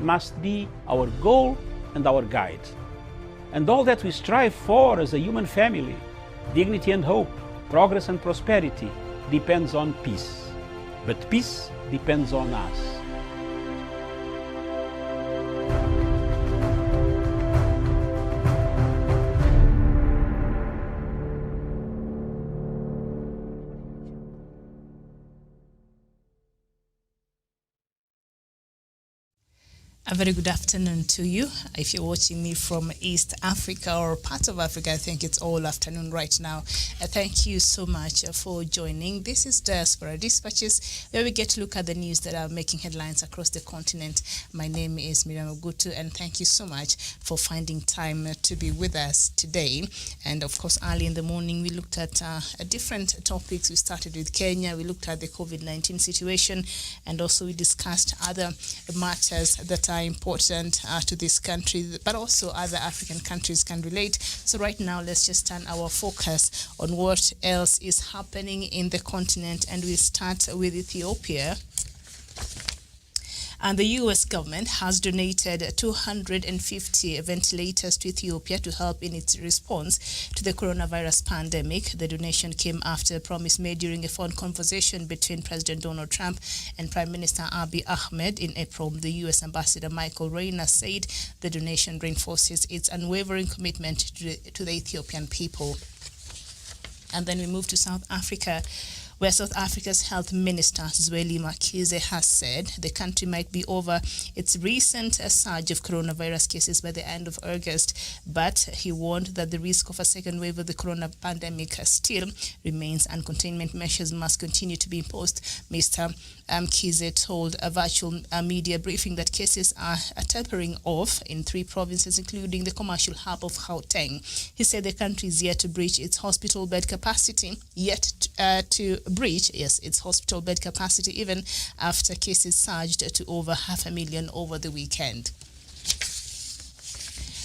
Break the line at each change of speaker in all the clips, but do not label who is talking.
must be our goal and our guide. And all that we strive for as a human family, dignity and hope, progress and prosperity, depends on peace. But peace depends on us.
A very good afternoon to you. If you're watching me from East Africa or part of Africa, I think it's all afternoon right now. Thank you so much for joining. This is Diaspora Dispatches, where we get to look at the news that are making headlines across the continent. My name is Miriam Ogutu, and thank you so much for finding time to be with us today. And of course, early in the morning, we looked at different topics. We started with Kenya. We looked at the COVID-19 situation, and also we discussed other matters that are important to this country, but also other African countries can relate. So right now, let's just turn our focus on what else is happening in the continent, and we start with Ethiopia. And the U.S. government has donated 250 ventilators to Ethiopia to help in its response to the coronavirus pandemic. The donation came after a promise made during a phone conversation between President Donald Trump and Prime Minister Abiy Ahmed in April. The U.S. Ambassador Michael Reyna said the donation reinforces its unwavering commitment to the Ethiopian people. And then we move to South Africa, where South Africa's Health Minister, Zweli Mkhize, has said the country might be over its recent surge of coronavirus cases by the end of August, but he warned that the risk of a second wave of the corona pandemic still remains and containment measures must continue to be imposed. Mr. Mkhize told a virtual media briefing that cases are tapering off in 3 provinces, including the commercial hub of Gauteng. He said the country is yet to breach its hospital bed capacity, its hospital bed capacity, even after cases surged to over 500,000 over the weekend.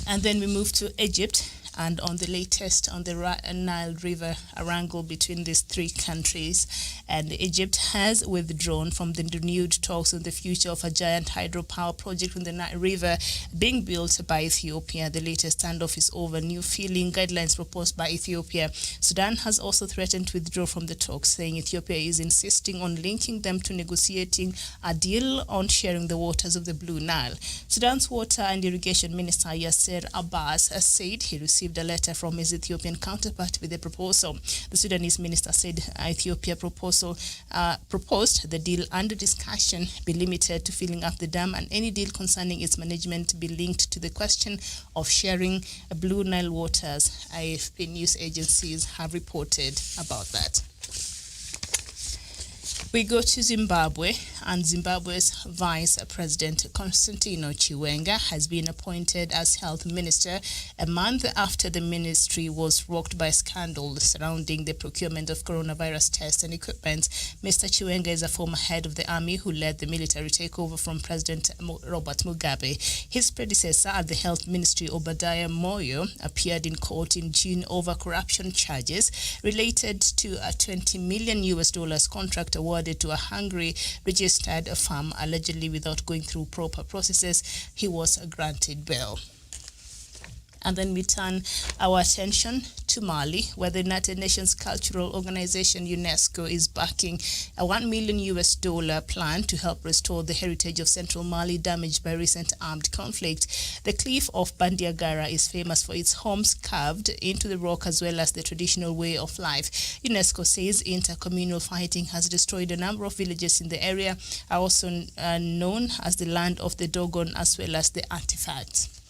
And then we move to Egypt. And on the latest on the Nile River, a wrangle between these 3 countries, and Egypt has withdrawn from the renewed talks on the future of a giant hydropower project on the Nile River being built by Ethiopia. The latest standoff is over new filling guidelines proposed by Ethiopia. Sudan has also threatened to withdraw from the talks, saying Ethiopia is insisting on linking them to negotiating a deal on sharing the waters of the Blue Nile. Sudan's Water and Irrigation Minister Yasser Abbas said he received a letter from his Ethiopian counterpart with a proposal. The Sudanese minister said Ethiopia proposed the deal under discussion be limited to filling up the dam, and any deal concerning its management be linked to the question of sharing Blue Nile waters. AFP news agencies have reported about that. We go to Zimbabwe, and Zimbabwe's Vice President Constantino Chiwenga has been appointed as health minister a month after the ministry was rocked by scandal surrounding the procurement of coronavirus tests and equipment. Mr. Chiwenga is a former head of the army who led the military takeover from President Robert Mugabe. His predecessor at the health ministry, Obadiah Moyo, appeared in court in June over corruption charges related to a $20 million contract awarded to a Hungary registered firm, allegedly without going through proper processes. He was granted bail. And then we turn our attention to Mali, where the United Nations Cultural Organization UNESCO is backing a $1 million plan to help restore the heritage of central Mali damaged by recent armed conflict. The cliff of Bandiagara is famous for its homes carved into the rock as well as the traditional way of life. UNESCO says intercommunal fighting has destroyed a number of villages in the area, are also known as the land of the Dogon as well as the artifacts.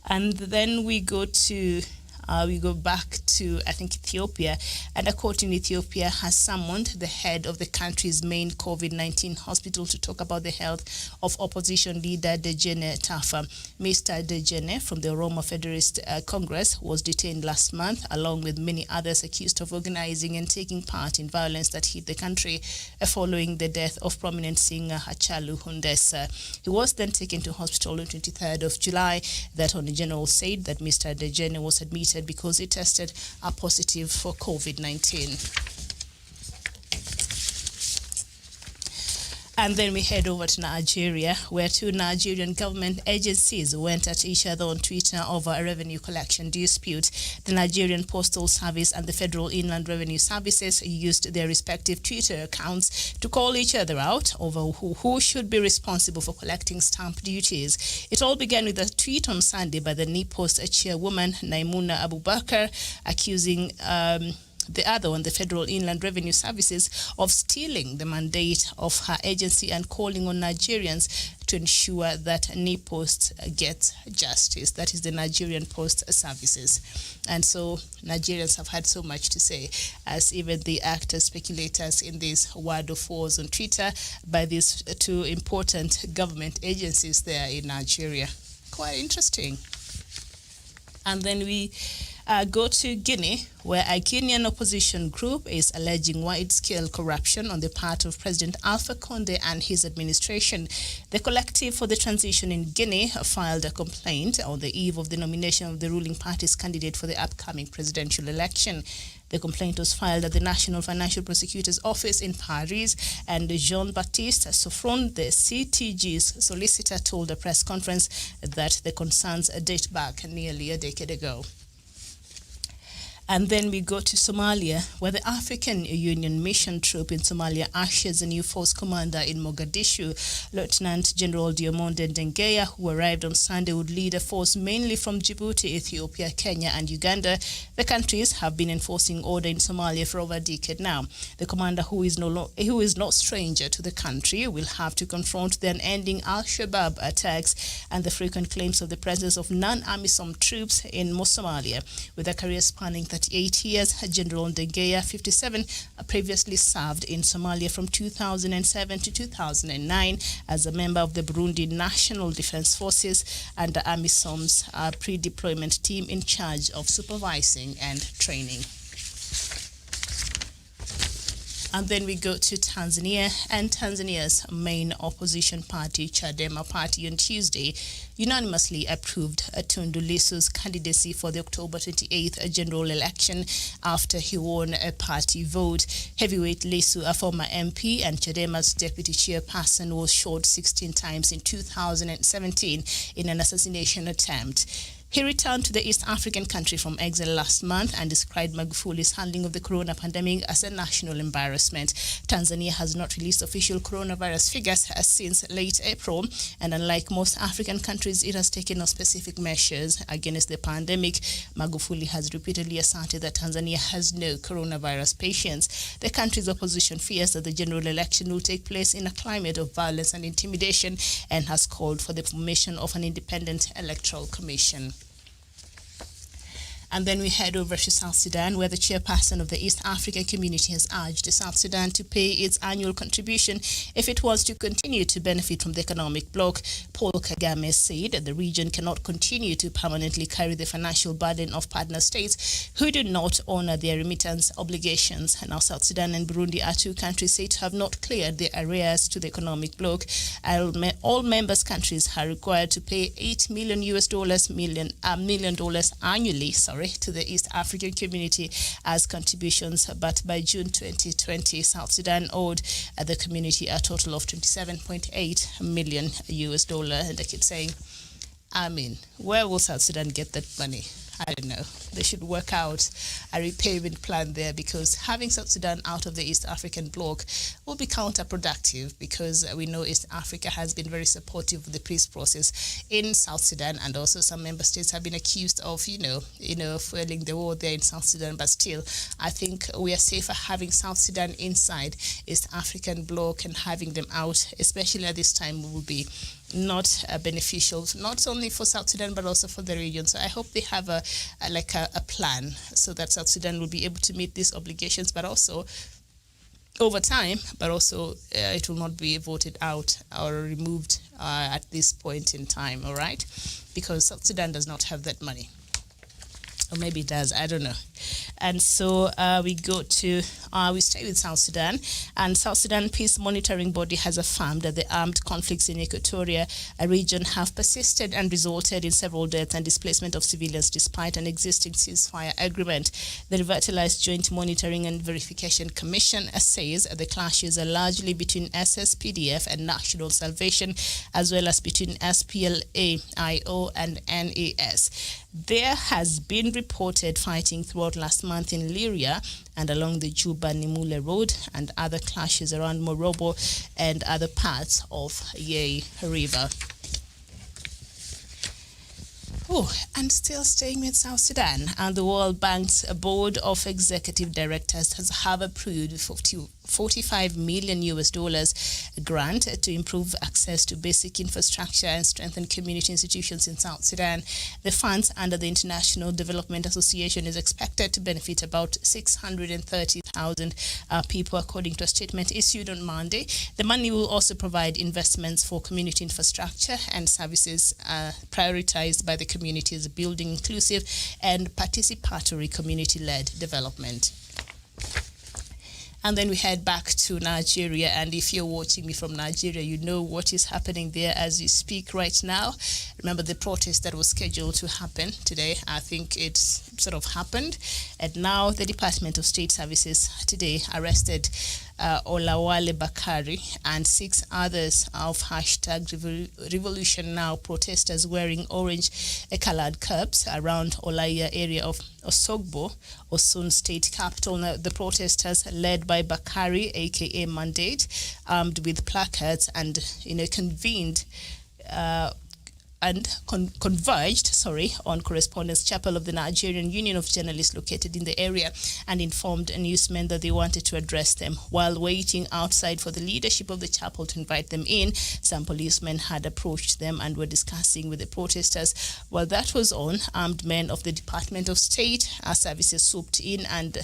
And then we go back to, I think, Ethiopia, and a court in Ethiopia has summoned the head of the country's main COVID-19 hospital to talk about the health of opposition leader Dejene Tafa. Mr. Dejene from the Oromo Federalist Congress was detained last month, along with many others accused of organizing and taking part in violence that hit the country following the death of prominent singer Hachalu Hundessa. He was then taken to hospital on 23rd of July. The Attorney General said that Mr. Dejene was admitted because he tested positive for COVID-19. And then we head over to Nigeria, where two Nigerian government agencies went at each other on Twitter over a revenue collection dispute. The Nigerian Postal Service and the Federal Inland Revenue Services used their respective Twitter accounts to call each other out over who should be responsible for collecting stamp duties. It all began with a tweet on Sunday by the NIPOST chairwoman, Naimuna Abubakar, accusing the other one, the Federal Inland Revenue Services, of stealing the mandate of her agency and calling on Nigerians to ensure that NIPOST gets justice. That is the Nigerian Post Services. And so Nigerians have had so much to say, as even the actors, speculators in this word of wars on Twitter by these two important government agencies there in Nigeria. Quite interesting. And then we go to Guinea, where a Guinean opposition group is alleging wide-scale corruption on the part of President Alpha Conde and his administration. The Collective for the Transition in Guinea filed a complaint on the eve of the nomination of the ruling party's candidate for the upcoming presidential election. The complaint was filed at the National Financial Prosecutor's Office in Paris, and Jean-Baptiste Sofron, the CTG's solicitor, told a press conference that the concerns date back nearly a decade ago. And then we go to Somalia, where the African Union mission troop in Somalia ushers a new force commander in Mogadishu. Lieutenant General Diamonde Ndengeya, who arrived on Sunday, would lead a force mainly from Djibouti, Ethiopia, Kenya, and Uganda. The countries have been enforcing order in Somalia for over a decade now. The commander, who is no stranger to the country, will have to confront the unending Al-Shabaab attacks and the frequent claims of the presence of non-AMISOM troops in Somalia. With a career spanning 38 years, General Ndengeya, 57, previously served in Somalia from 2007 to 2009 as a member of the Burundi National Defense Forces and the AMISOM's pre-deployment team in charge of supervising and training. And then we go to Tanzania, and Tanzania's main opposition party, Chadema Party, on Tuesday unanimously approved Tundu Lissu's candidacy for the October 28th general election after he won a party vote. Heavyweight Lissu, a former MP and Chadema's deputy chairperson, was shot 16 times in 2017 in an assassination attempt. He returned to the East African country from exile last month and described Magufuli's handling of the corona pandemic as a national embarrassment. Tanzania has not released official coronavirus figures since late April, and unlike most African countries, it has taken no specific measures against the pandemic. Magufuli has repeatedly asserted that Tanzania has no coronavirus patients. The country's opposition fears that the general election will take place in a climate of violence and intimidation and has called for the formation of an independent electoral commission. And then we head over to South Sudan, where the chairperson of the East African Community has urged South Sudan to pay its annual contribution if it wants to continue to benefit from the economic bloc. Paul Kagame said that the region cannot continue to permanently carry the financial burden of partner states who do not honor their remittance obligations. Now, South Sudan and Burundi are two countries said to have not cleared their arrears to the economic bloc. All members countries are required to pay $8 million annually, to the East African Community as contributions, but by June 2020, South Sudan owed the community a total of $27.8 million. And I keep saying, where will South Sudan get that money? I don't know. They should work out a repayment plan there, because having South Sudan out of the East African bloc will be counterproductive, because we know East Africa has been very supportive of the peace process in South Sudan, and also some member states have been accused of, fueling the war there in South Sudan. But still, I think we are safer having South Sudan inside East African bloc, and having them out, especially at this time, will be not beneficial, not only for South Sudan, but also for the region. So I hope they have a plan so that South Sudan will be able to meet these obligations, but also over time, but also it will not be voted out or removed at this point in time, all right? Because South Sudan does not have that money. Or maybe it does, I don't know. And so we stay with South Sudan, and South Sudan Peace Monitoring Body has affirmed that the armed conflicts in Equatoria region have persisted and resulted in several deaths and displacement of civilians despite an existing ceasefire agreement. The revitalized Joint Monitoring and Verification Commission says the clashes are largely between SSPDF and National Salvation, as well as between SPLA-IO and NAS. There has been reported fighting throughout last month in Liria and along the Juba-Nimule Road, and other clashes around Morobo and other parts of Yei River. And still staying with South Sudan, and the World Bank's Board of Executive Directors have approved $45 million grant to improve access to basic infrastructure and strengthen community institutions in South Sudan. The funds under the International Development Association is expected to benefit about 630,000 people, according to a statement issued on Monday. The money will also provide investments for community infrastructure and services prioritized by the communities, building inclusive and participatory community-led development. And then we head back to Nigeria, and if you're watching me from Nigeria, you know what is happening there as we speak right now. Remember the protest that was scheduled to happen today? I think it sort of happened, and now the Department of State Services today arrested Olawale Bakari and 6 others of #Revolution Now protesters wearing orange-colored caps around Olaya area of Osogbo, Osun State Capital. Now, the protesters, led by Bakari, aka Mandate, armed with placards, and converged on Correspondence Chapel of the Nigerian Union of Journalists located in the area, and informed newsmen that they wanted to address them. While waiting outside for the leadership of the chapel to invite them in, some policemen had approached them and were discussing with the protesters. While that was on, armed men of the Department of State Services swooped in and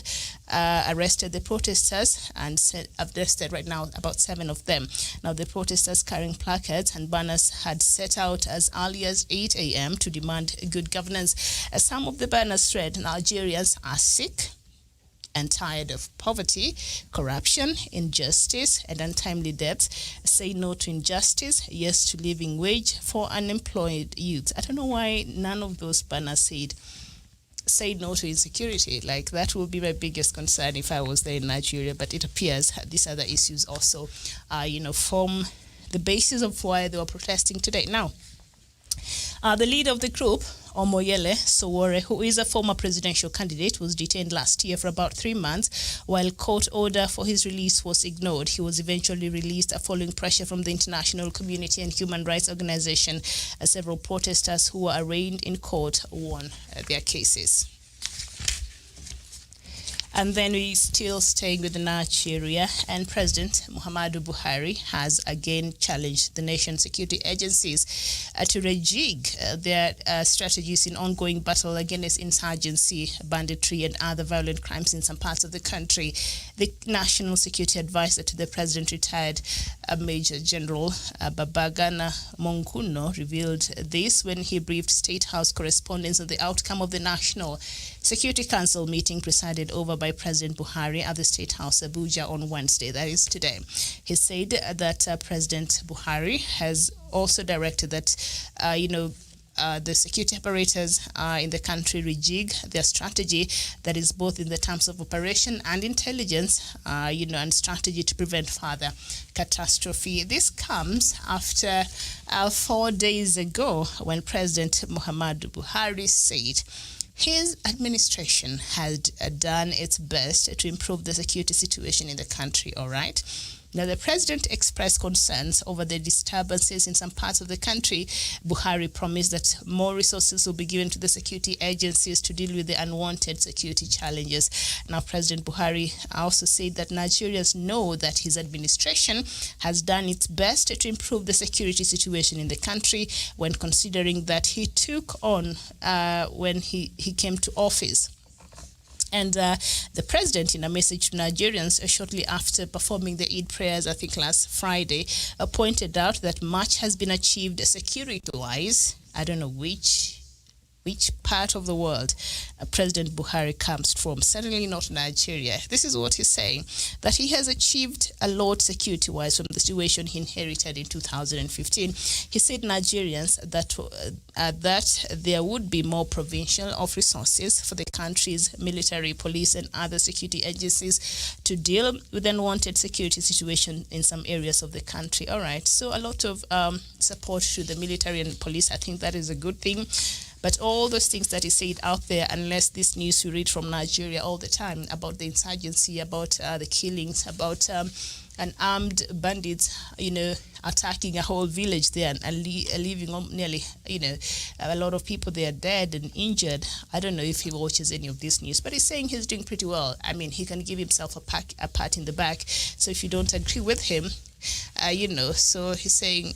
arrested the protesters, and arrested right now about 7 of them. Now, the protesters carrying placards and banners had set out as early as 8 a.m. to demand good governance. Some of the banners read, "Nigerians are sick and tired of poverty, corruption, injustice, and untimely deaths. Say no to injustice, yes to living wage for unemployed youth." I don't know why none of those banners said say no to insecurity. Like, that would be my biggest concern if I was there in Nigeria. But it appears these other issues also, form the basis of why they were protesting today. Now, the leader of the group, Omoyele Sowari, who is a former presidential candidate, was detained last year for about 3 months while court order for his release was ignored. He was eventually released following pressure from the international community and human rights organization. Several protesters who were arraigned in court won their cases. And then we still staying with Nigeria, and President Muhammadu Buhari has again challenged the nation's security agencies to rejig their strategies in ongoing battle against insurgency, banditry, and other violent crimes in some parts of the country. The National Security Advisor to the President, retired Major General Babagana Monguno, revealed this when he briefed State House correspondents on the outcome of the National Security Council meeting presided over by President Buhari at the State House, Abuja, on Wednesday, that is today. He said that President Buhari has also directed that, the security operators in the country rejig their strategy, that is both in the terms of operation and intelligence, and strategy to prevent further catastrophe. This comes after 4 days ago when President Muhammadu Buhari said his administration had done its best to improve the security situation in the country, all right? Now, the president expressed concerns over the disturbances in some parts of the country. Buhari promised that more resources will be given to the security agencies to deal with the unwanted security challenges. Now, President Buhari also said that Nigerians know that his administration has done its best to improve the security situation in the country when considering that he took on when he came to office. And the president, in a message to Nigerians shortly after performing the Eid prayers, I think last Friday, pointed out that much has been achieved security-wise. I don't know which which part of the world President Buhari comes from, certainly not Nigeria. This is what he's saying, that he has achieved a lot security-wise from the situation he inherited in 2015. He said Nigerians that there would be more provision of resources for the country's military, police, and other security agencies to deal with the unwanted security situation in some areas of the country. All right, so a lot of support to the military and police. I think that is a good thing. But all those things that he said out there, unless this news you read from Nigeria all the time about the insurgency, about the killings, about an armed bandits, attacking a whole village there and leaving nearly, a lot of people there dead and injured. I don't know if he watches any of this news, but he's saying he's doing pretty well. I mean, he can give himself a pat in the back. So if you don't agree with him, so he's saying,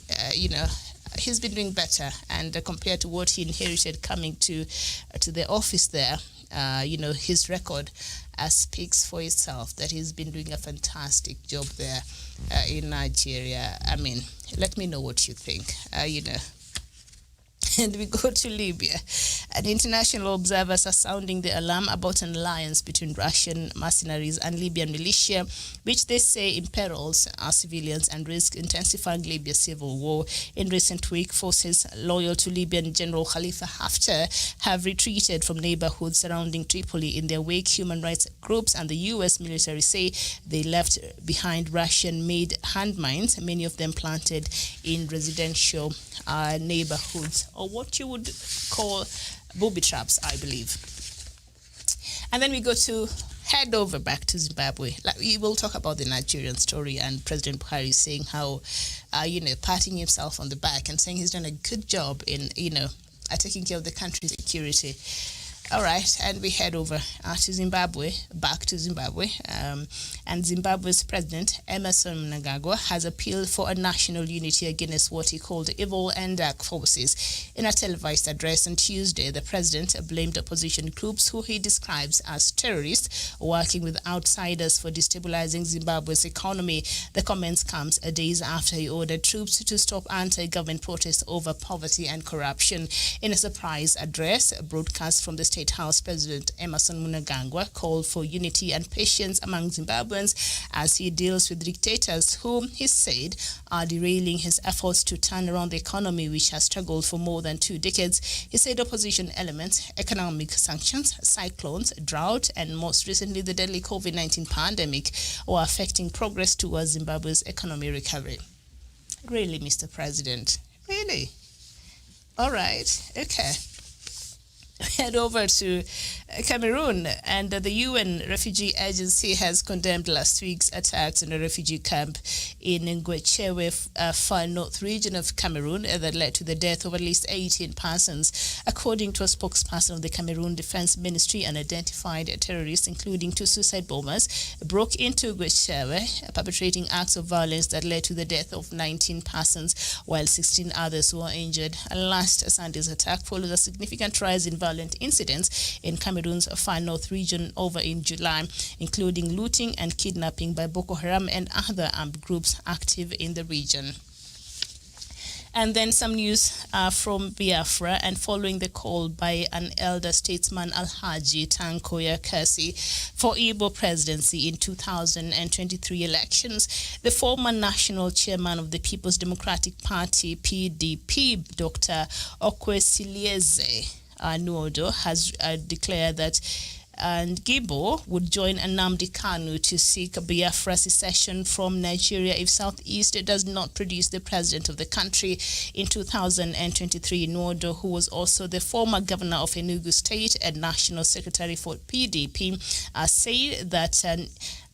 he's been doing better, and compared to what he inherited coming to the office there, his record speaks for itself, that he's been doing a fantastic job there in Nigeria. I mean, let me know what you think, And we go to Libya. And international observers are sounding the alarm about an alliance between Russian mercenaries and Libyan militia, which they say imperils our civilians and risks intensifying Libya's civil war. In recent weeks, forces loyal to Libyan General Khalifa Haftar have retreated from neighborhoods surrounding Tripoli. In their wake, human rights groups and the U.S. military say they left behind Russian-made landmines, many of them planted in residential neighborhoods, or what you would call booby traps, I believe. And then we go to head over back to Zimbabwe. We will talk about the Nigerian story and President Buhari saying how, patting himself on the back and saying he's done a good job in, taking care of the country's security. All right, and we head over to Zimbabwe, back to Zimbabwe. And Zimbabwe's President, Emmerson Mnangagwa, has appealed for a national unity against what he called evil and dark forces. In a televised address on Tuesday, the president blamed opposition groups who he describes as terrorists working with outsiders for destabilizing Zimbabwe's economy. The comments comes days after he ordered troops to stop anti-government protests over poverty and corruption. In a surprise address broadcast from the State House, President Emmerson Mnangagwa called for unity and patience among Zimbabweans as he deals with dictators whom he said are derailing his efforts to turn around the economy, which has struggled for more than 2 decades. He said opposition elements, economic sanctions, cyclones, drought, and most recently the deadly Covid-19 pandemic were affecting progress towards Zimbabwe's economic recovery. Really, Mr. President? Really? All right. Okay. Head over to Cameroon, and the UN Refugee Agency has condemned last week's attacks on a refugee camp in Ngwechewe, far north region of Cameroon that led to the death of at least 18 persons. According to a spokesperson of the Cameroon Defense Ministry, unidentified terrorists, including 2 suicide bombers, broke into Ngwechewe, perpetrating acts of violence that led to the death of 19 persons, while 16 others were injured. Last Sunday's attack follows a significant rise in violent incidents in Cameroon's far north region over in July, including looting and kidnapping by Boko Haram and other armed groups active in the region. And then some news from Biafra, and following the call by an elder statesman, Alhaji Tankoya Kasi, for Igbo presidency in 2023 elections, the former national chairman of the People's Democratic Party, PDP, Dr. Okwesilieze Nuodo, has declared that Gibo would join Nnamdi Kanu to seek Biafra secession from Nigeria if Southeast does not produce the president of the country in 2023. Nuodo, who was also the former governor of Enugu State and national secretary for PDP, said that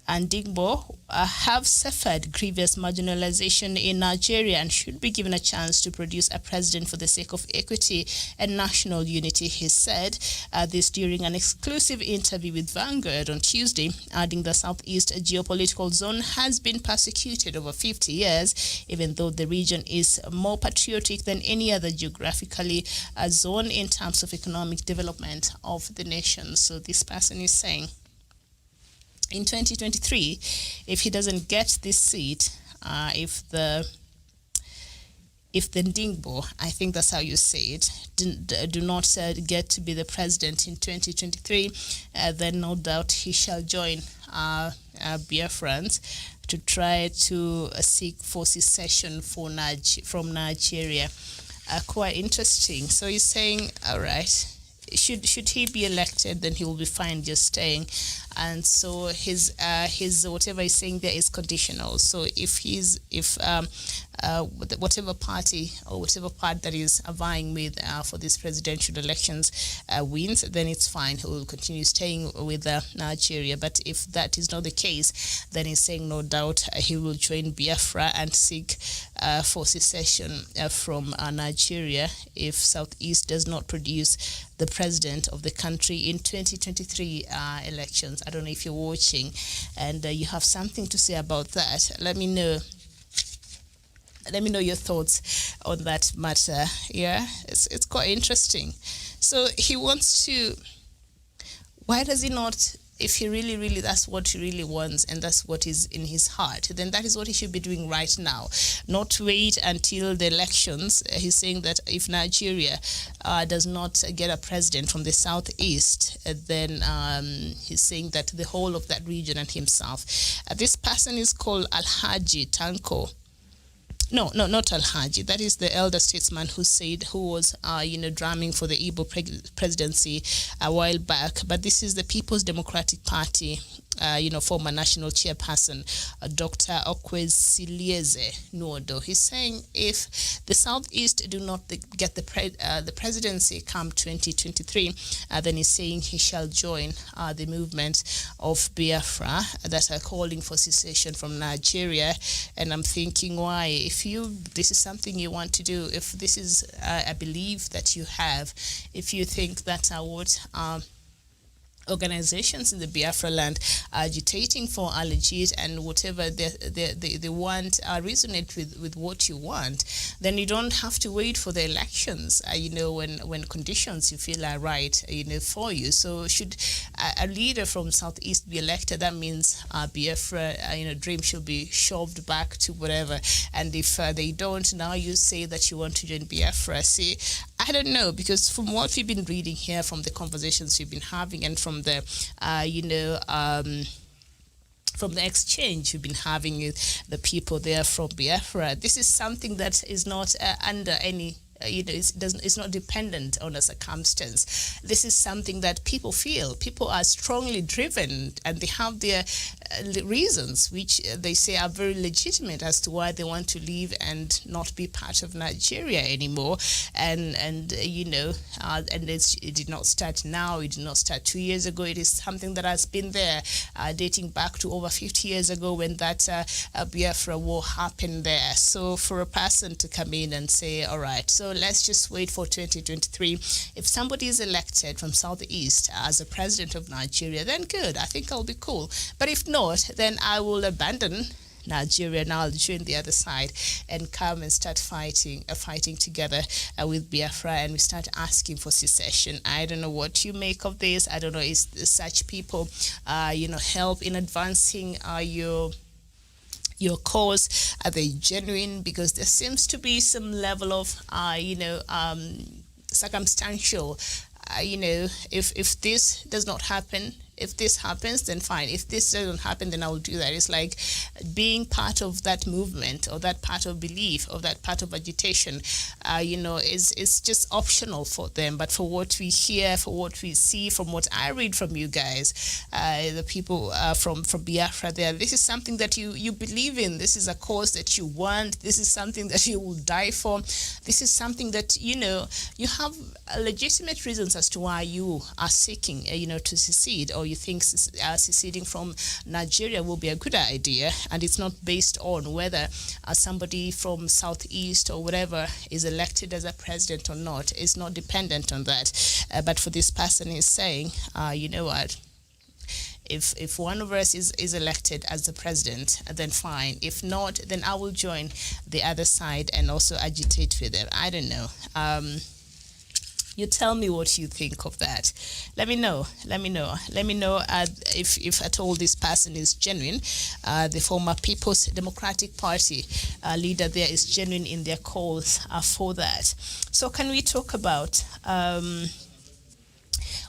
Ndigbo have suffered grievous marginalization in Nigeria and should be given a chance to produce a president for the sake of equity and national unity, he said. This during an exclusive interview with Vanguard on Tuesday, adding the Southeast geopolitical zone has been persecuted over 50 years, even though the region is more patriotic than any other geographically zone in terms of economic development of the nation. So this person is saying, in 2023, if he doesn't get this seat, if the if the Ndingbo, I think that's how you say it, do not get to be the president in 2023, then no doubt he shall join Biafrans to try to seek for secession from Nigeria. Quite interesting. So he's saying, all right, should he be elected, then he will be fine just staying. And so his whatever he's saying there is conditional. So if whatever party or whatever part that is vying with for these presidential elections wins, then it's fine. He will continue staying with Nigeria. But if that is not the case, then he's saying no doubt he will join Biafra and seek for secession from Nigeria if Southeast does not produce the president of the country in 2023 elections. I don't know if you're watching and you have something to say about that. Let me know. Let me know your thoughts on that matter. Yeah, it's quite interesting. So he wants to. Why does he not? If he really, that's what he really wants and that's what is in his heart, then that is what he should be doing right now. Not wait until the elections. He's saying that if Nigeria does not get a president from the southeast, then he's saying that the whole of that region and himself. This person is called Alhaji Tanko. No, not Alhaji. That is the elder statesman who was, drumming for the Igbo presidency a while back. But this is the People's Democratic Party, former national chairperson, Dr. Okwesilieze Nwodo. He's saying if the Southeast do not get the presidency come 2023, then he's saying he shall join the movement of Biafra that are calling for secession from Nigeria. And I'm thinking, why? If this is something you want to do, if this is a belief that you have, if you think that organizations in the Biafra land are agitating for a legit and whatever they want resonate with what you want, then you don't have to wait for the elections, when conditions you feel are right, for you. So should a leader from Southeast be elected, that means Biafra, dream should be shoved back to whatever. And if they don't, now you say that you want to join Biafra. See, I don't know, because from what we've been reading here, from the conversations we've been having, and from the, from the exchange we've been having with the people there from Biafra, this is something that is not under any. It's not dependent on a circumstance. This is something that people feel. People are strongly driven, and they have their reasons, which they say are very legitimate as to why they want to leave and not be part of Nigeria anymore. And it did not start now. It did not start 2 years ago. It is something that has been there, dating back to over 50 years ago when that Biafra war happened there. So for a person to come in and say, all right, so let's just wait for 2023. If somebody is elected from Southeast as a president of Nigeria, then good. I think I'll be cool. But if not, then I will abandon Nigeria and I'll join the other side and come and start fighting together with Biafra, and we start asking for secession. I don't know what you make of this. I don't know, is such people, help in advancing your cause? Are they genuine? Because there seems to be some level of, circumstantial, if this does not happen, if this happens, then fine. If this doesn't happen, then I will do that. It's like being part of that movement or that part of belief or that part of agitation, is just optional for them. But for what we hear, for what we see, from what I read from you guys, the people from Biafra there, this is something that you believe in. This is a cause that you want. This is something that you will die for. This is something that, you have legitimate reasons as to why you are seeking, to secede, or you think seceding from Nigeria will be a good idea, and it's not based on whether somebody from Southeast or whatever is elected as a president or not. It's not dependent on that. But for this person is saying, you know what? If one of us is elected as the president, then fine. If not, then I will join the other side and also agitate with them. I don't know. You tell me what you think of that. Let me know. If at all this person is genuine. The former People's Democratic Party leader there is genuine in their calls for that. So can we talk about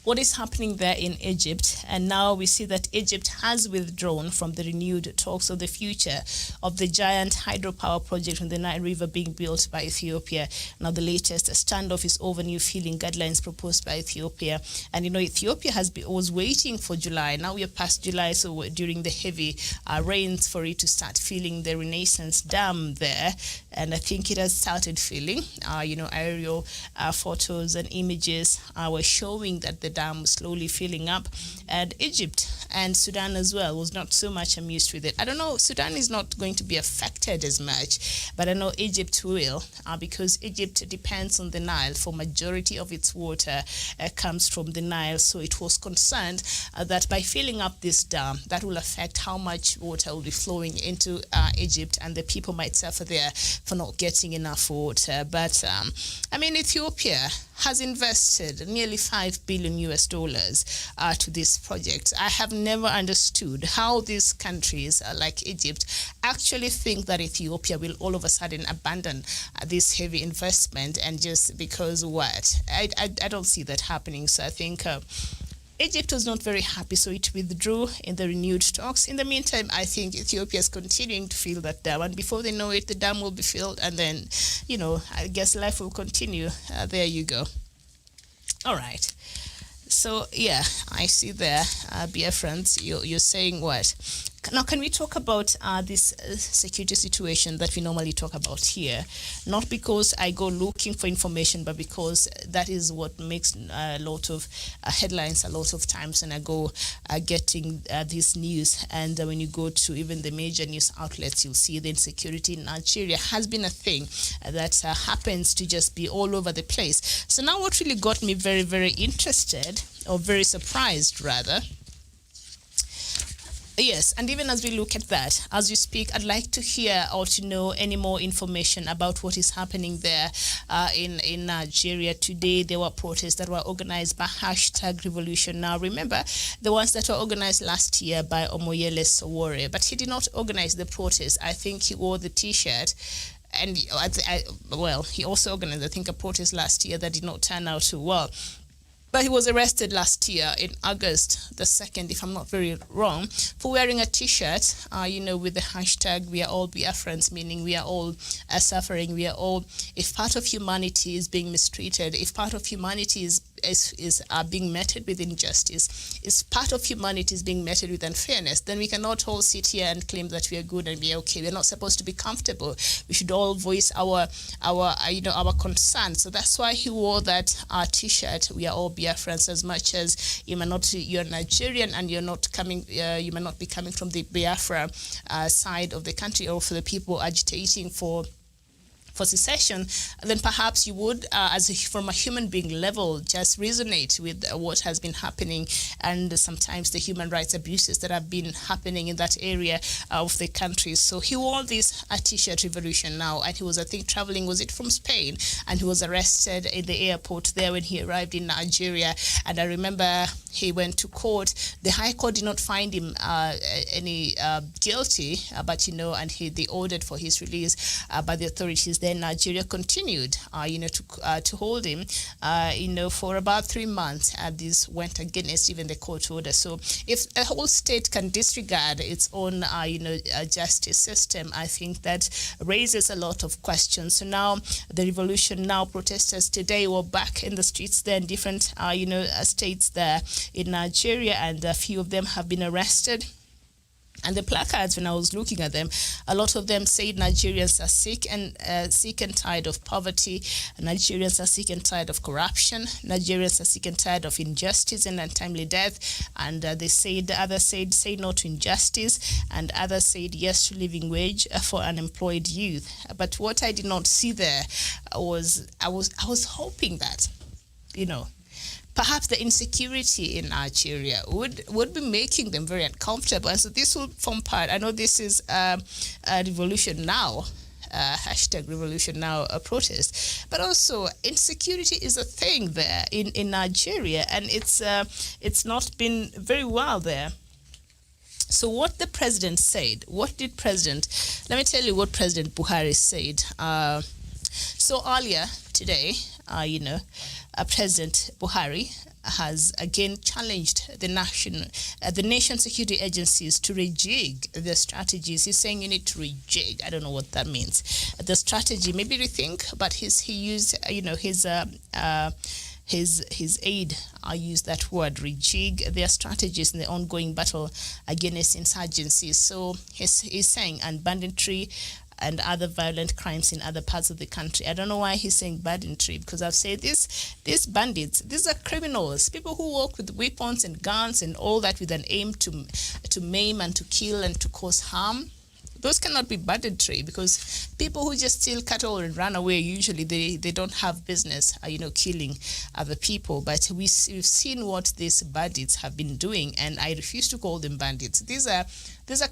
what is happening there in Egypt? And now we see that Egypt has withdrawn from the renewed talks of the future of the giant hydropower project on the Nile River being built by Ethiopia. Now the latest standoff is over new filling guidelines proposed by Ethiopia. And Ethiopia was waiting for July. Now we are past July, so during the heavy rains for it to start filling the Renaissance Dam there. And I think it has started filling. Aerial photos and images were showing that the dam was slowly filling up. And Egypt and Sudan as well was not so much amused with it. I don't know, Sudan is not going to be affected as much, but I know Egypt will, because Egypt depends on the Nile for majority of its water comes from the Nile. So it was concerned that by filling up this dam, that will affect how much water will be flowing into Egypt, and the people might suffer there for not getting enough water. But Ethiopia has invested nearly $5 billion to this project. I have never understood how these countries like Egypt actually think that Ethiopia will all of a sudden abandon this heavy investment, and just because what? I don't see that happening. So I think Egypt was not very happy, so it withdrew in the renewed talks. In the meantime, I think Ethiopia is continuing to fill that dam, and before they know it, the dam will be filled, and then, I guess life will continue. There you go. All right. So, yeah, I see there, Biafrans, you're saying what? Now, can we talk about this security situation that we normally talk about here? Not because I go looking for information, but because that is what makes a lot of headlines a lot of times, and I go getting this news. And when you go to even the major news outlets, you'll see the insecurity in Nigeria has been a thing that happens to just be all over the place. So now what really got me very, very interested, or very surprised rather, yes, and even as we look at that, as you speak, I'd like to hear or to know any more information about what is happening there in Nigeria. Today, there were protests that were organized by #Revolution. Now, remember, the ones that were organized last year by Omoyele Sowari, but he did not organize the protest. I think he wore the T-shirt. And, he also organized, I think, a protest last year that did not turn out too well. But he was arrested last year in August the 2nd, if I'm not very wrong, for wearing a T-shirt, with the hashtag "We are all Biafrans," meaning we are all suffering. We are all, if part of humanity is being mistreated, if part of humanity is being meted with injustice, if part of humanity is being meted with unfairness, then we cannot all sit here and claim that we are good and we are okay. We're not supposed to be comfortable. We should all voice our concerns. So that's why he wore that T-shirt. We are all Biafrans, as much as you're Nigerian and you're not coming, you may not be coming from the Biafra side of the country, or for the people agitating for secession, then perhaps you would, from a human being level, just resonate with what has been happening, and sometimes the human rights abuses that have been happening in that area of the country. So he wore this T-shirt revolution now, and he was, I think, traveling, was it from Spain? And he was arrested in the airport there when he arrived in Nigeria. And I remember he went to court. The High Court did not find him any guilty, but they ordered for his release by the authorities there. Nigeria continued, to hold him, for about 3 months. This went against even the court order. So if a whole state can disregard its own, justice system, I think that raises a lot of questions. So now the revolution, now protesters today were back in the streets there in different, states there in Nigeria, and a few of them have been arrested. And the placards, when I was looking at them, a lot of them said Nigerians are sick and tired of poverty. Nigerians are sick and tired of corruption. Nigerians are sick and tired of injustice and untimely death. And others said, say no to injustice. And others said yes to living wage for unemployed youth. But what I did not see there was, I was hoping that, perhaps the insecurity in Nigeria would be making them very uncomfortable. And so this will form part. I know this is a revolution now, hashtag Revolution Now protest. But also, insecurity is a thing there in Nigeria, and it's not been very well there. So what the president said, let me tell you what President Buhari said. So earlier today, President Buhari has again challenged the nation security agencies to rejig their strategies. He's saying you need to rejig. I don't know what that means. The strategy, maybe rethink, but he used, his aide used that word, rejig their strategies in the ongoing battle against insurgencies. So he's saying, and banditry and other violent crimes in other parts of the country. I don't know why he's saying banditry, because I've said these bandits, these are criminals, people who walk with weapons and guns and all that with an aim to maim and to kill and to cause harm. Those cannot be banditry, because people who just steal cattle and run away, usually they don't have business, killing other people. But we've seen what these bandits have been doing, and I refuse to call them bandits. These are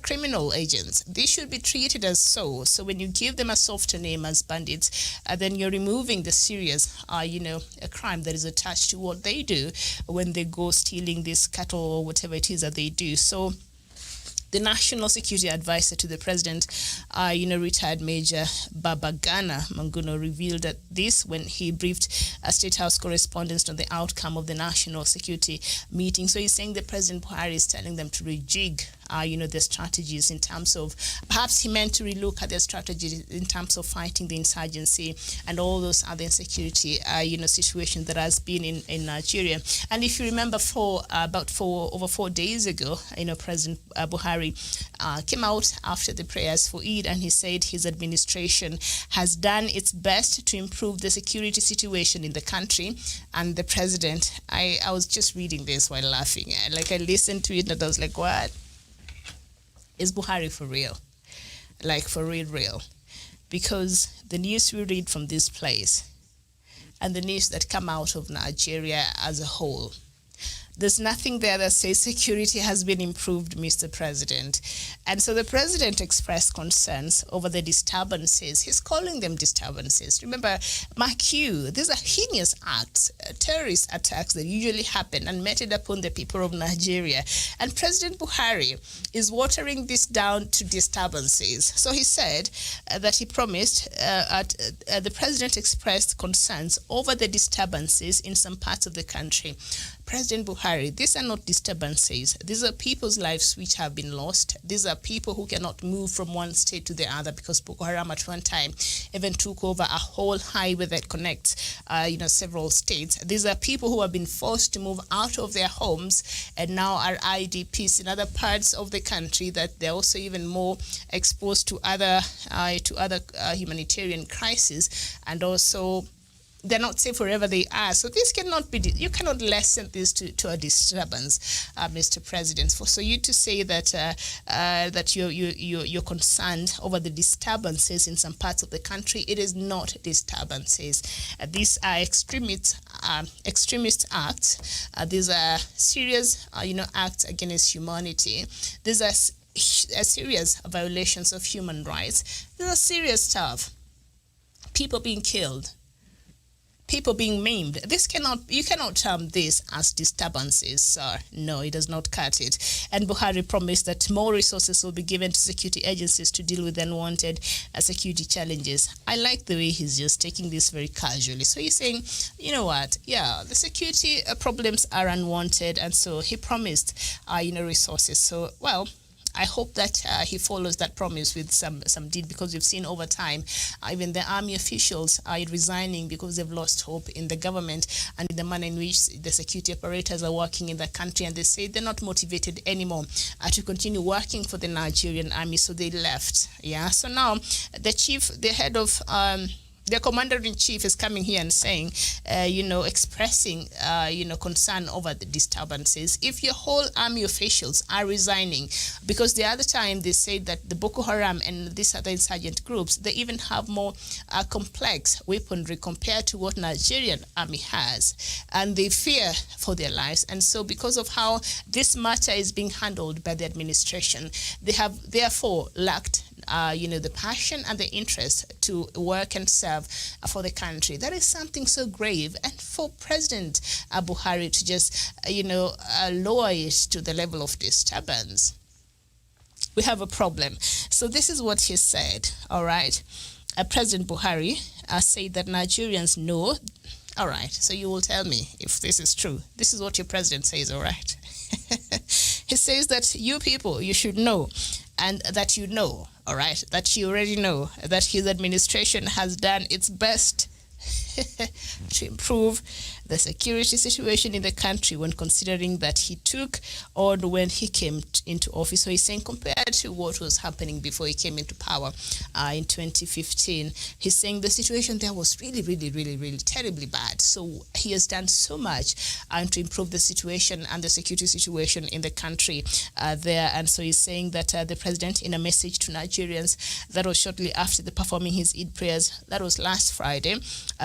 criminal agents. They should be treated as so. So when you give them a softer name as bandits, then you're removing the serious, a crime that is attached to what they do when they go stealing this cattle or whatever it is that they do. So the National Security Advisor to the President, retired Major Babagana Manguno, revealed this when he briefed State House correspondents on the outcome of the National Security meeting. So he's saying the President Buhari is telling them to rejig their strategies in terms of, perhaps he meant to relook at their strategy in terms of fighting the insurgency and all those other insecurity, situations that has been in Nigeria. And if you remember, over 4 days ago, President Buhari came out after the prayers for Eid, and he said his administration has done its best to improve the security situation in the country. And the president, I was just reading this while laughing. I listened to it and I was like, what? Is Buhari for real? For real? Because the news we read from this place and the news that come out of Nigeria as a whole, there's nothing there that says security has been improved, Mr. President. And so the president expressed concerns over the disturbances. He's calling them disturbances. Remember, mark you, these are heinous acts, terrorist attacks that usually happen and meted upon the people of Nigeria. And President Buhari is watering this down to disturbances. So he said that he promised, the president expressed concerns over the disturbances in some parts of the country. President Buhari, these are not disturbances. These are people's lives which have been lost. These are people who cannot move from one state to the other, because Boko Haram at one time even took over a whole highway that connects, several states. These are people who have been forced to move out of their homes and now are IDPs in other parts of the country, that they're also even more exposed to other humanitarian crises, and also they're not safe wherever they are. So this cannot be, you cannot lessen this to a disturbance, Mr. President. So you to say that that you're concerned over the disturbances in some parts of the country, it is not disturbances. These are extremist acts. These are serious, acts against humanity. These are serious violations of human rights. These are serious stuff. People being killed, people being maimed. You cannot term this as disturbances, sir. No, it does not cut it. And Buhari promised that more resources will be given to security agencies to deal with unwanted security challenges. I like the way he's just taking this very casually. So he's saying, you know what? Yeah, the security problems are unwanted, and so he promised, resources. So, well, I hope that he follows that promise with some deed, because we've seen over time even the army officials are resigning because they've lost hope in the government and in the manner in which the security operators are working in the country, and they say they're not motivated anymore to continue working for the Nigerian army, so they left. Yeah. So now the head of the commander-in-chief is coming here and saying, expressing, concern over the disturbances. If your whole army officials are resigning, because the other time they said that the Boko Haram and these other insurgent groups, they even have more complex weaponry compared to what Nigerian army has, and they fear for their lives. And so because of how this matter is being handled by the administration, they have therefore lacked the passion and the interest to work and serve for the country. That is something so grave. And for President Buhari to just, lower it to the level of disturbance, we have a problem. So this is what he said, all right. President Buhari said that Nigerians know. All right, so you will tell me if this is true. This is what your president says, all right? He says that you people, you should know, and that you know, all right, that you already know that his administration has done its best to improve the security situation in the country when considering that he took on when he came into office. So he's saying compared to what was happening before he came into power in 2015, he's saying the situation there was really, really, really, really terribly bad. So he has done so much to improve the situation and the security situation in the country there. And so he's saying that the president, in a message to Nigerians that was shortly after the performing his Eid prayers, that was last Friday,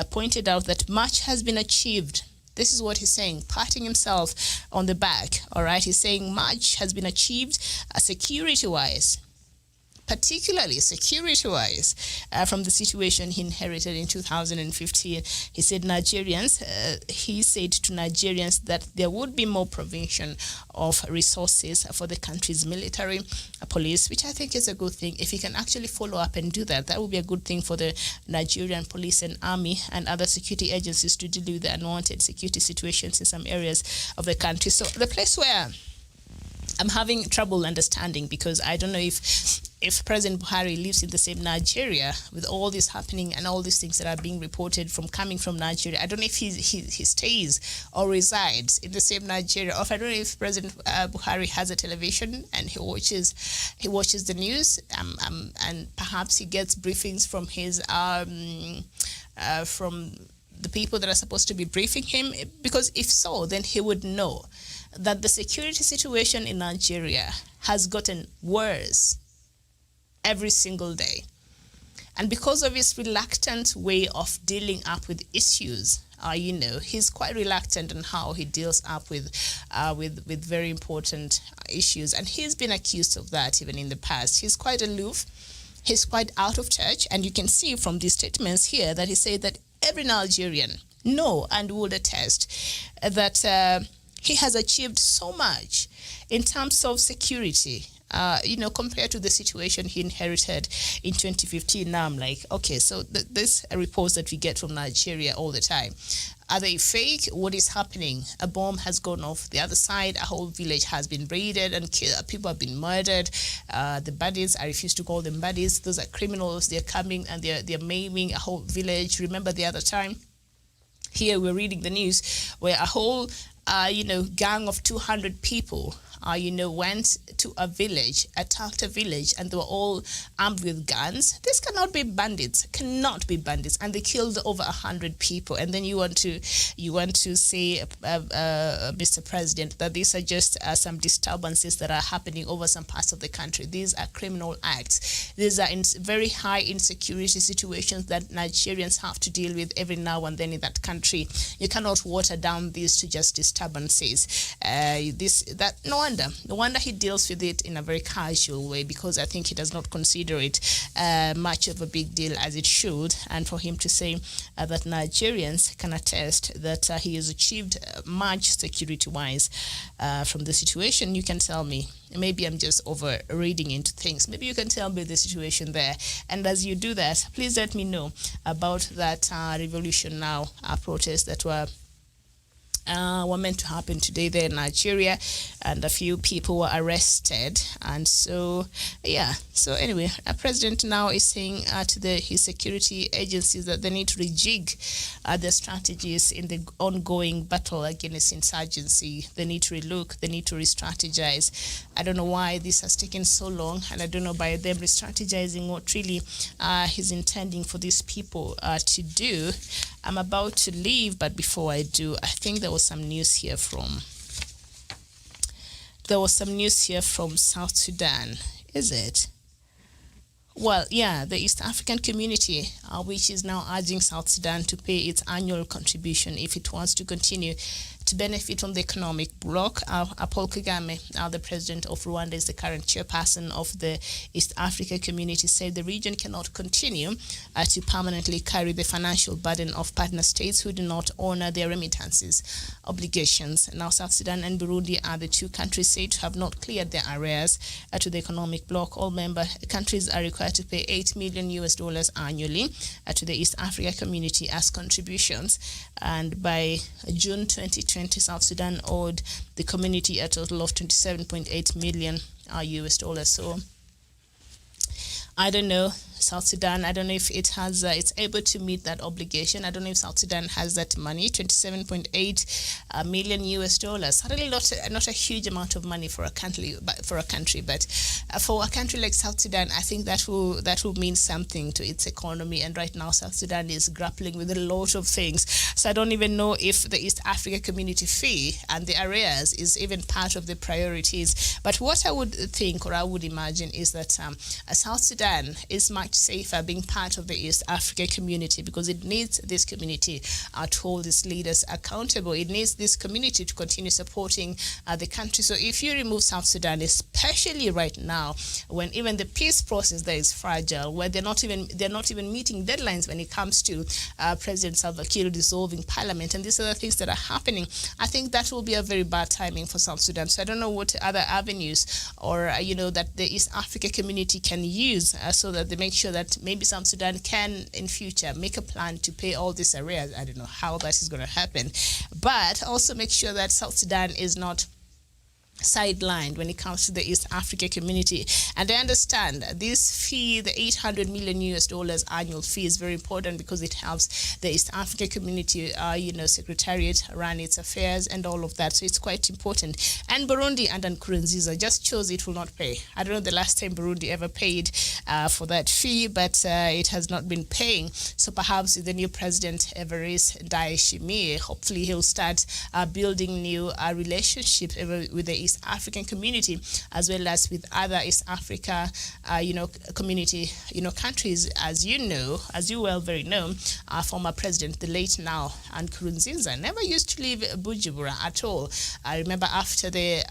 pointed out that much has been achieved. This is what he's saying, patting himself on the back, all right? He's saying much has been achieved security-wise, particularly security-wise, from the situation he inherited in 2015. He said to Nigerians that there would be more provision of resources for the country's military, police, which I think is a good thing. If he can actually follow up and do that, that would be a good thing for the Nigerian police and army and other security agencies to deal with the unwanted security situations in some areas of the country. So the place where I'm having trouble understanding, because I don't know if President Buhari lives in the same Nigeria with all this happening and all these things that are being reported from coming from Nigeria. I don't know if he stays or resides in the same Nigeria, or if I don't know if President Buhari has a television and he watches the news, and perhaps he gets briefings from his from the people that are supposed to be briefing him. Because if so, then he would know that the security situation in Nigeria has gotten worse every single day. And because of his reluctant way of dealing up with issues, he's quite reluctant on how he deals up with very important issues. And he's been accused of that even in the past. He's quite aloof. He's quite out of touch. And you can see from these statements here that he said that every Nigerian know and would attest that he has achieved so much in terms of security, compared to the situation he inherited in 2015. Now I'm like, okay, so this reports that we get from Nigeria all the time, are they fake? What is happening? A bomb has gone off the other side. A whole village has been raided and killed. People have been murdered. The baddies, I refuse to call them baddies. Those are criminals. They're coming and they're maiming a whole village. Remember the other time? Here we're reading the news where a whole gang of 200 people, went to a village, attacked a village, and they were all armed with guns. This cannot be bandits, and they killed over 100 people. And then you want to say, Mr. President, that these are just some disturbances that are happening over some parts of the country. These are criminal acts. These are very high insecurity situations that Nigerians have to deal with every now and then in that country. You cannot water down these to just disturbances. No wonder he deals with it in a very casual way, because I think he does not consider it much of a big deal as it should. And for him to say that Nigerians can attest that he has achieved much security-wise from the situation, you can tell me. Maybe I'm just over reading into things. Maybe you can tell me the situation there. And as you do that, please let me know about that Revolution Now protest that were meant to happen today there in Nigeria, and a few people were arrested. And so anyway, our president now is saying to his security agencies that they need to rejig their strategies in the ongoing battle against insurgency. They need to relook, they need to re-strategize. I don't know why this has taken so long, and I don't know by them re-strategizing what really he's intending for these people to do. I'm about to leave, but before I do, I think there was some news here from South Sudan. Is it? Well, yeah, the East African community, which is now urging South Sudan to pay its annual contribution if it wants to continue to benefit from the economic bloc. Paul Kagame, the president of Rwanda, is the current chairperson of the East Africa Community, said the region cannot continue to permanently carry the financial burden of partner states who do not honor their remittances obligations. Now, South Sudan and Burundi are the two countries said to have not cleared their arrears to the economic bloc. All member countries are required to pay $8 million annually to the East Africa Community as contributions. And by June 2020, South Sudan owed the community a total of $27.8 million. So I don't know, South Sudan, I don't know if it has, it's able to meet that obligation. I don't know if South Sudan has that money, $27.8 million. Certainly not a huge amount of money for a country, but for a country like South Sudan, I think that will mean something to its economy. And right now, South Sudan is grappling with a lot of things. So I don't even know if the East Africa Community fee and the arrears is even part of the priorities. But what I would think, or I would imagine, is that South Sudan is much safer being part of the East Africa Community, because it needs this community to hold its leaders accountable. It needs this community to continue supporting the country. So if you remove South Sudan, especially right now, when even the peace process there is fragile, where they're not even meeting deadlines when it comes to President Salva Kiir dissolving parliament, and these other things that are happening, I think that will be a very bad timing for South Sudan. So I don't know what other avenues or that the East Africa Community can use so that they make sure that maybe South Sudan can in future make a plan to pay all these arrears. I don't know how that is going to happen, but also make sure that South Sudan is not sidelined when it comes to the East Africa Community. And I understand this fee, the $800 million annual fee, is very important because it helps the East Africa Community, Secretariat run its affairs and all of that. So it's quite important. And Burundi and Nkurunziza just chose it will not pay. I don't know the last time Burundi ever paid for that fee, but it has not been paying. So perhaps with the new president, Evariste Ndayishimiye, hopefully he'll start building new relationships with the East African community, as well as with other East Africa, community, countries. As you well very know, former president, the late now, and Nkurunziza, never used to leave Bujumbura at all. I remember after the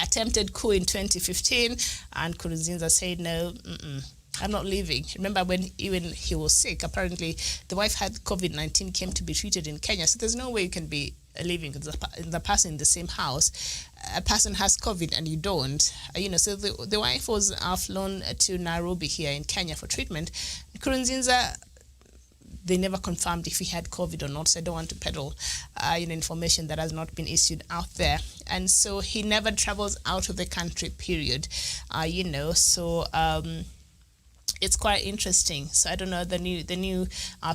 attempted coup in 2015, and Nkurunziza said, no, I'm not leaving. Remember when even he was sick, apparently the wife had COVID-19, came to be treated in Kenya. So there's no way you can be living with the person in the same house. A person has COVID and you don't. So the wife was flown to Nairobi here in Kenya for treatment. Nkurunziza, they never confirmed if he had COVID or not, so I don't want to peddle information that has not been issued out there. And so he never travels out of the country, period. It's quite interesting. So I don't know, the new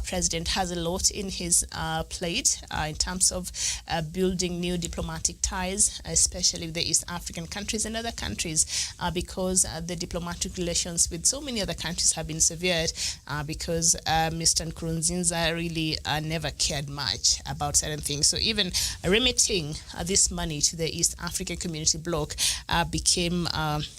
president has a lot in his plate in terms of building new diplomatic ties, especially with the East African countries and other countries, because the diplomatic relations with so many other countries have been severed because Mr. Nkurunziza really never cared much about certain things. So even remitting this money to the East African Community bloc became,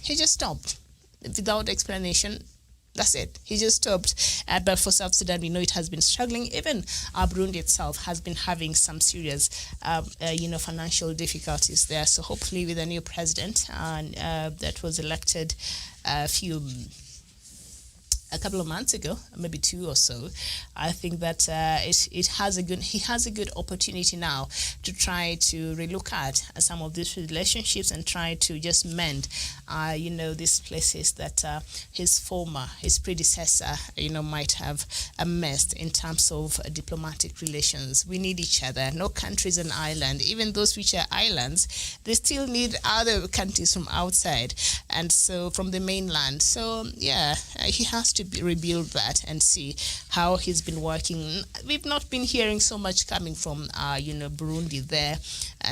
he just stopped without explanation. That's it. He just stopped. But for South Sudan, we know it has been struggling. Even Burundi itself has been having some serious, financial difficulties there. So hopefully with a new president that was elected a couple of months ago, maybe 2 or so, I think that he has a good opportunity now to try to relook at some of these relationships and try to just mend, these places that his predecessor, might have messed in terms of diplomatic relations. We need each other. No country is an island. Even those which are islands, they still need other countries from outside, and so from the mainland. So yeah, he has to rebuild that and see how he's been working. We've not been hearing so much coming from Burundi there,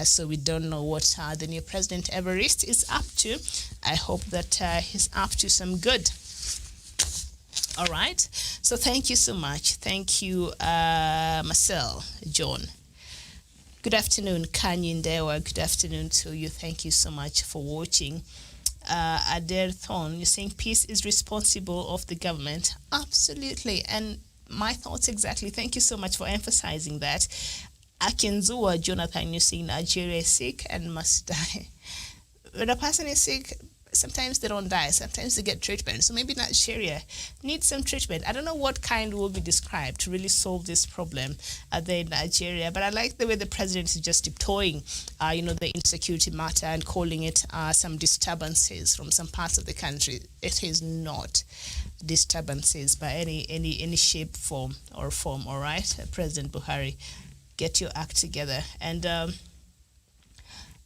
so we don't know what the new president Evariste is up to. I hope that he's up to some good. All right, so thank you so much. Thank you, Marcel, John. Good afternoon, Kanyi Ndewa. Good afternoon to you. Thank you so much for watching. Adair Thorn, you're saying peace is responsible of the government. Absolutely. And my thoughts exactly. Thank you so much for emphasizing that. Akinzua Jonathan, you saying Nigeria is sick and must die. When a person is sick, sometimes they don't die, sometimes they get treatment. So maybe Nigeria needs some treatment. I don't know what kind will be described to really solve this problem there in Nigeria, but I like the way the president is just tiptoeing, the insecurity matter and calling it some disturbances from some parts of the country. It is not disturbances by any shape, form, all right? President Buhari, get your act together. And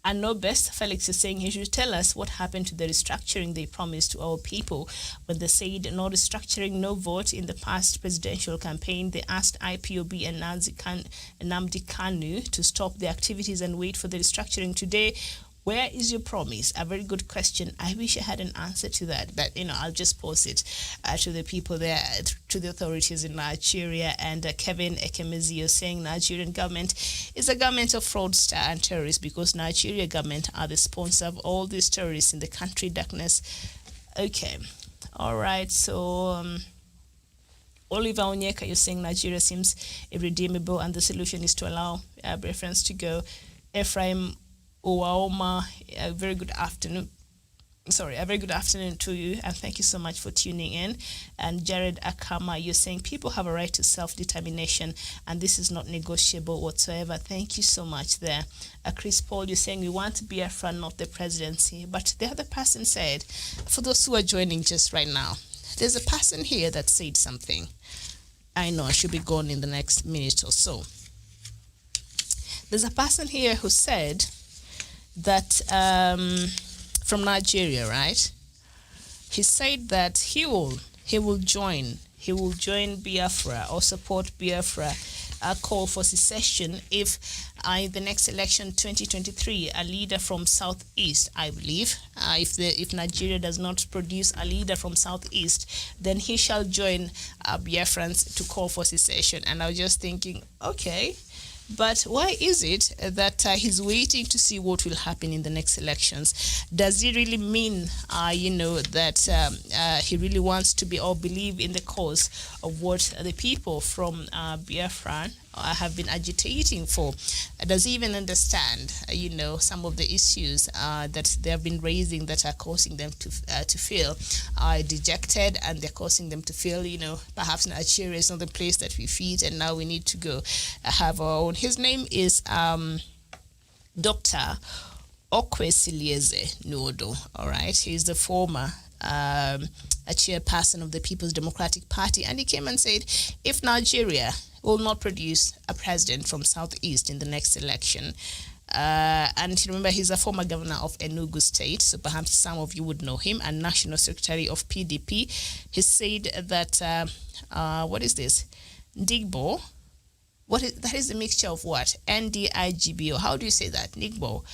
I know best, Felix is saying he should tell us what happened to the restructuring they promised to our people. When they said no restructuring, no vote in the past presidential campaign, they asked IPOB and Nnamdi Kanu to stop the activities and wait for the restructuring. Today, where is your promise? A very good question. I wish I had an answer to that, but I'll just pose it to the people there, to the authorities in Nigeria. And Kevin Ekemezio saying Nigerian government is a government of fraudster and terrorists because Nigeria government are the sponsor of all these terrorists in the country. Darkness. Okay, all right. So Oliver Onyeka, you're saying Nigeria seems irredeemable, and the solution is to allow reference to go. Ephraim Owaoma, a very good afternoon to you, and thank you so much for tuning in. And Jared Akama, you're saying people have a right to self-determination, and this is not negotiable whatsoever. Thank you so much there. Chris Paul, you're saying we want Biafra, not the presidency. But the other person said, for those who are joining just right now, there's a person here that said something. I know I should be gone in the next minute or so. There's a person here who said that from Nigeria, right? He said that he will join Biafra or support Biafra call for secession if in the next election 2023 a leader from Southeast, I believe, if Nigeria does not produce a leader from Southeast, then he shall join Biafrans to call for secession. And I was just thinking, okay, but why is it that he's waiting to see what will happen in the next elections? Does he really mean, that he really wants to be or believe in the cause of what the people from Biafra have been agitating for? Does he even understand, some of the issues that they have been raising that are causing them to feel dejected, and they're causing them to feel, perhaps Nigeria is not the place that we fit, and now we need to go have our own. His name is Dr. Okwesilieze Nuodo, all right? He's the former a chairperson of the People's Democratic Party, and he came and said, if Nigeria will not produce a president from Southeast in the next election, and remember, he's a former governor of Enugu State, so perhaps some of you would know him, and National Secretary of PDP. He said that, what is this? Ndigbo. That is a mixture of what? NDIGBO. How do you say that? Ndigbo.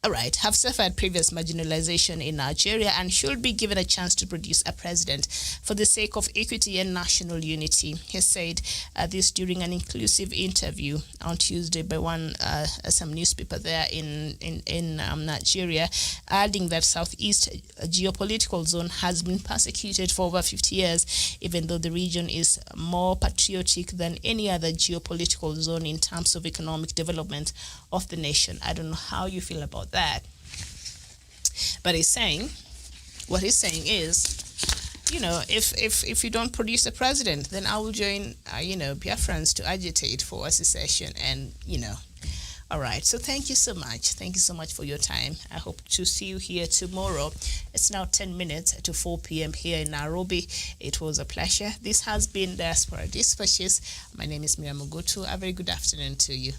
All right, have suffered previous marginalization in Nigeria and should be given a chance to produce a president for the sake of equity and national unity. He said this during an inclusive interview on Tuesday by some newspaper there in Nigeria, adding that Southeast geopolitical zone has been persecuted for over 50 years, even though the region is more patriotic than any other geopolitical zone in terms of economic development of the nation. I don't know how you feel about that, but what he's saying is, if you don't produce a president, then I will join Biafrans to agitate for a secession. And all right, so thank you so much for your time. I hope to see you here tomorrow. It's now 10 minutes to 4 p.m. here in Nairobi. It was a pleasure. This has been Diaspora Dispatches. My name is Miriam Mugutu. A very good afternoon to you.